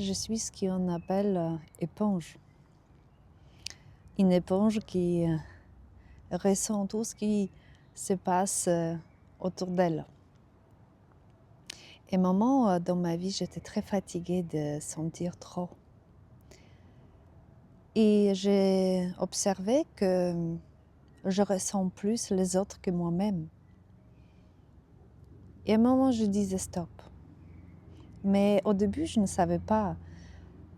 je suis ce qu'on appelle éponge. Une éponge qui ressent tout ce qui se passe autour d'elle. Et un moment dans ma vie, j'étais très fatiguée de sentir trop. Et j'ai observé que je ressens plus les autres que moi-même. Et à un moment, je disais stop. Mais au début, je ne savais pas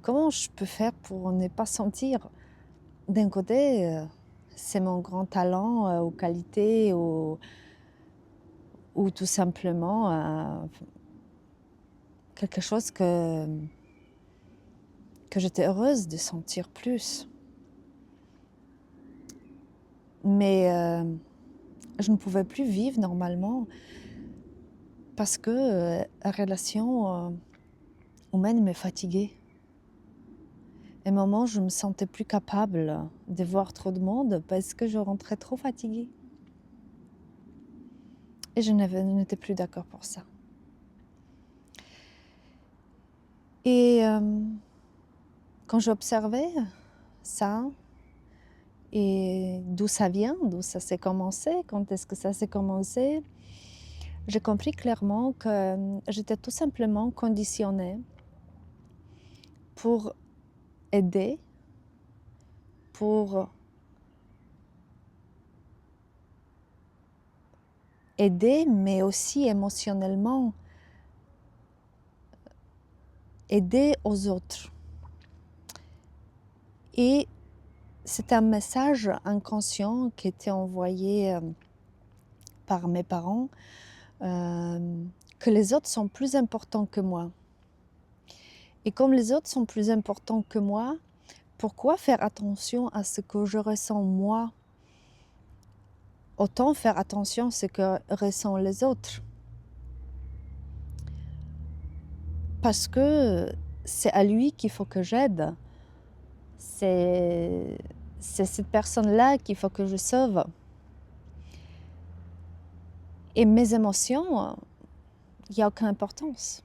comment je peux faire pour ne pas sentir. D'un côté, c'est mon grand talent ou qualité ou tout simplement quelque chose que j'étais heureuse de sentir plus. Mais je ne pouvais plus vivre normalement parce que la relation humaine me fatiguait. À un moment, je me sentais plus capable de voir trop de monde parce que je rentrais trop fatiguée. Et je n'étais plus d'accord pour ça. Et quand j'observais ça, et d'où ça vient, d'où ça s'est commencé, quand est-ce que ça s'est commencé, j'ai compris clairement que j'étais tout simplement conditionnée pour aider, mais aussi émotionnellement aider aux autres. Et c'est un message inconscient qui était envoyé par mes parents, que les autres sont plus importants que moi. Et comme les autres sont plus importants que moi, pourquoi faire attention à ce que je ressens moi? Autant faire attention à ce que ressentent les autres. Parce que c'est à lui qu'il faut que j'aide. C'est cette personne-là qu'il faut que je sauve. Et mes émotions, il n'y a aucune importance.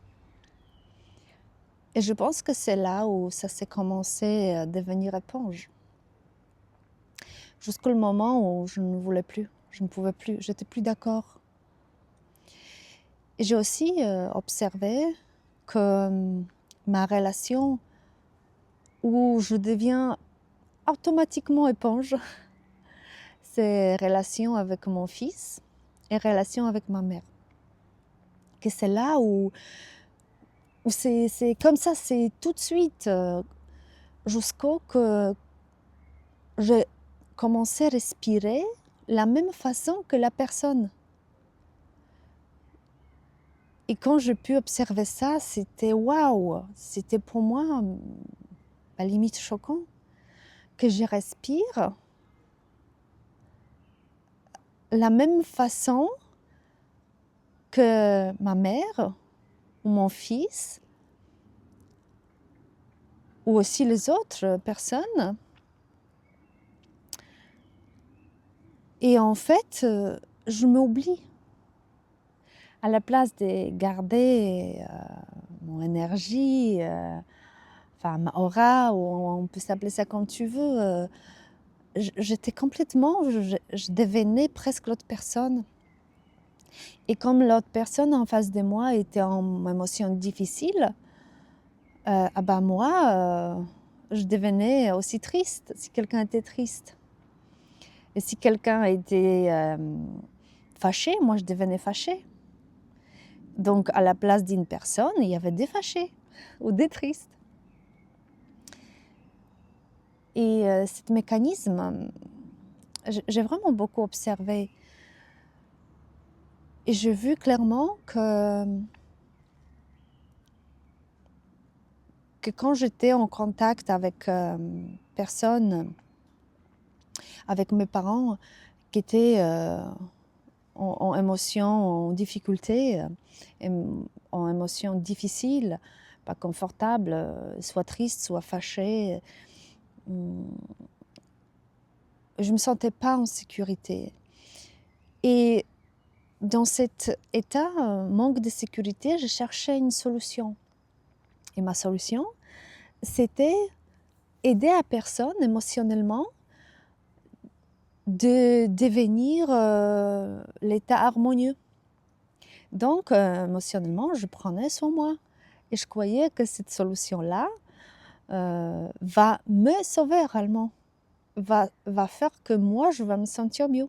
Et je pense que c'est là où ça s'est commencé à devenir éponge. Jusqu'au moment où je ne voulais plus, je ne pouvais plus, j'étais plus d'accord. Et j'ai aussi observé que ma relation où je deviens automatiquement éponge, c'est relation avec mon fils et relation avec ma mère. Que c'est là où c'est comme ça, c'est tout de suite, jusqu'au que j'ai commencé à respirer la même façon que la personne. Et quand j'ai pu observer ça, c'était waouh, c'était pour moi à la limite choquant que je respire la même façon que ma mère ou mon fils ou aussi les autres personnes. Et en fait, je m'oublie. À la place de garder mon énergie, enfin ma aura, ou on peut s'appeler ça comme tu veux, j'étais complètement, je devenais presque l'autre personne. Et comme l'autre personne en face de moi était en émotion difficile, moi, je devenais aussi triste si quelqu'un était triste. Et si quelqu'un était fâché, moi je devenais fâchée. Donc à la place d'une personne, il y avait des fâchés ou des tristes. Et ce mécanisme, j'ai vraiment beaucoup observé. Et j'ai vu clairement que quand j'étais en contact avec personnes, avec mes parents qui étaient en émotion, en difficulté, en émotion difficile, pas confortable, soit triste, soit fâchée, je ne me sentais pas en sécurité. Et dans cet état, manque de sécurité, je cherchais une solution. Et ma solution, c'était aider la personne émotionnellement de devenir l'état harmonieux. Donc, émotionnellement, je prenais sur moi. Et je croyais que cette solution-là va me sauver réellement, va faire que moi, je vais me sentir mieux.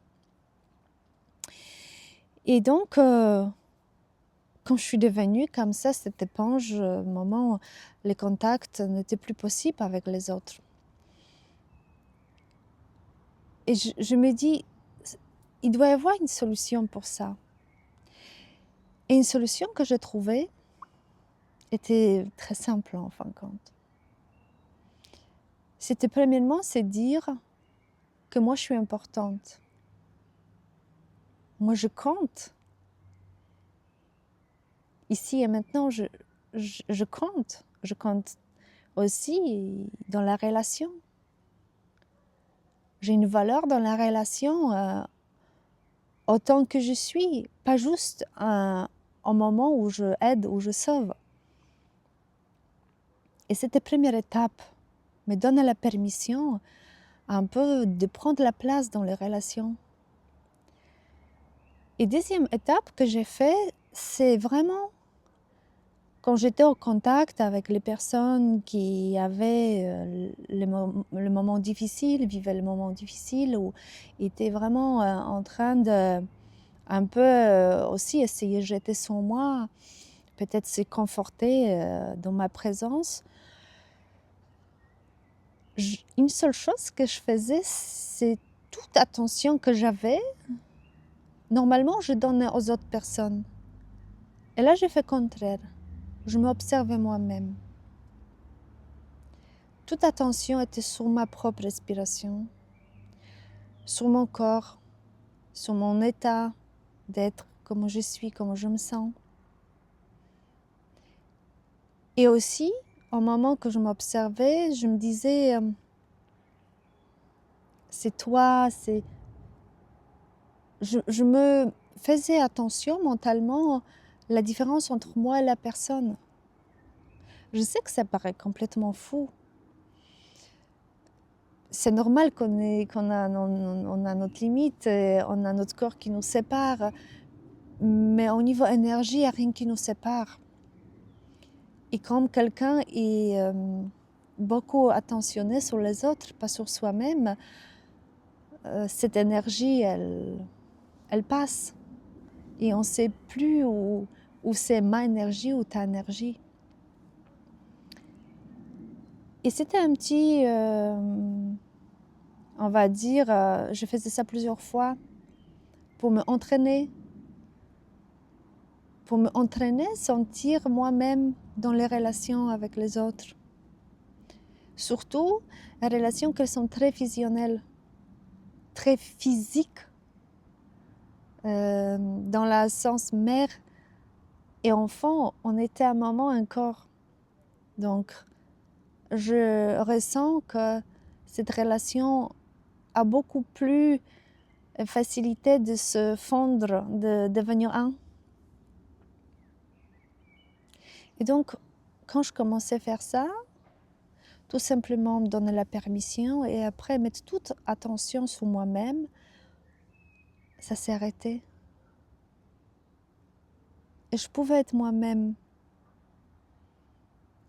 Et donc, quand je suis devenue comme ça, cette éponge, au moment où les contacts n'étaient plus possibles avec les autres. Et je me dis, il doit y avoir une solution pour ça. Et une solution que j'ai trouvée était très simple en fin de compte. C'était premièrement, c'est dire que moi je suis importante. Moi je compte. Ici et maintenant, je compte. Je compte aussi dans la relation. J'ai une valeur dans la relation autant que je suis, pas juste au moment où je aide, où je sauve. Et cette première étape me donne la permission un peu de prendre la place dans les relations. Et deuxième étape que j'ai fait, c'est vraiment quand j'étais en contact avec les personnes qui avaient le moment difficile, vivaient le moment difficile, ou étaient vraiment en train de un peu aussi essayer de jeter sur moi, peut-être se conforter dans ma présence. Une seule chose que je faisais, c'est toute attention que j'avais. Normalement, je donnais aux autres personnes. Et là, j'ai fait le contraire. Je m'observais moi-même. Toute attention était sur ma propre respiration, sur mon corps, sur mon état d'être, comment je suis, comment je me sens. Et aussi, au moment que je m'observais, je me disais, c'est toi, c'est... Je me faisais attention mentalement la différence entre moi et la personne. Je sais que ça paraît complètement fou. C'est normal qu'on a notre limite, on a notre corps qui nous sépare, mais au niveau énergie, il n'y a rien qui nous sépare. Et comme quelqu'un est beaucoup attentionné sur les autres, pas sur soi-même, cette énergie, elle passe. Et on ne sait plus où c'est ma énergie ou ta énergie. Et c'était un petit, on va dire, je faisais ça plusieurs fois pour me entraîner, sentir moi-même dans les relations avec les autres. Surtout, les relations qui sont très fusionnelles, très physiques, dans le sens mère et enfant, on était à un moment un corps. Donc, je ressens que cette relation a beaucoup plus facilité de se fondre, de devenir un. Et donc, quand je commençais à faire ça, tout simplement me donner la permission et après mettre toute attention sur moi-même, ça s'est arrêté. Et je pouvais être moi-même.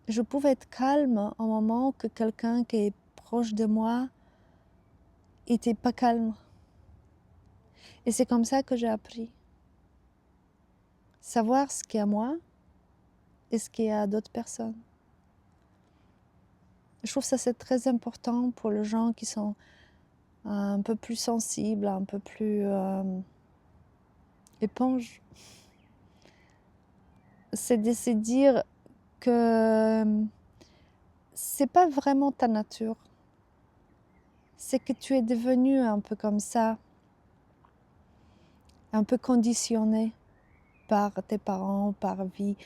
Je pouvais être calme au moment que quelqu'un qui est proche de moi n'était pas calme. Et c'est comme ça que j'ai appris. Savoir ce qu'il y a à moi et ce qu'il y a à d'autres personnes. Je trouve que ça c'est très important pour les gens qui sont un peu plus sensibles, un peu plus éponges. C'est de se dire que c'est pas vraiment ta nature. C'est que tu es devenu un peu comme ça, un peu conditionné par tes parents, par vie,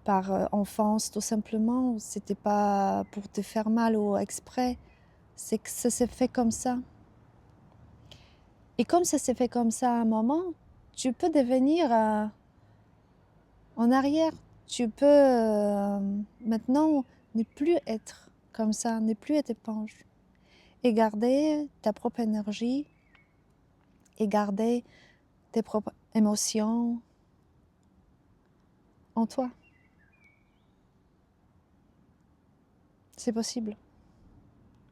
par enfance, tout simplement. C'était pas pour te faire mal ou exprès, c'est que ça s'est fait comme ça. Et comme ça s'est fait comme ça à un moment, tu peux devenir en arrière. Tu peux maintenant ne plus être comme ça, ne plus être éponge. Et garder ta propre énergie et garder tes propres émotions en toi. C'est possible.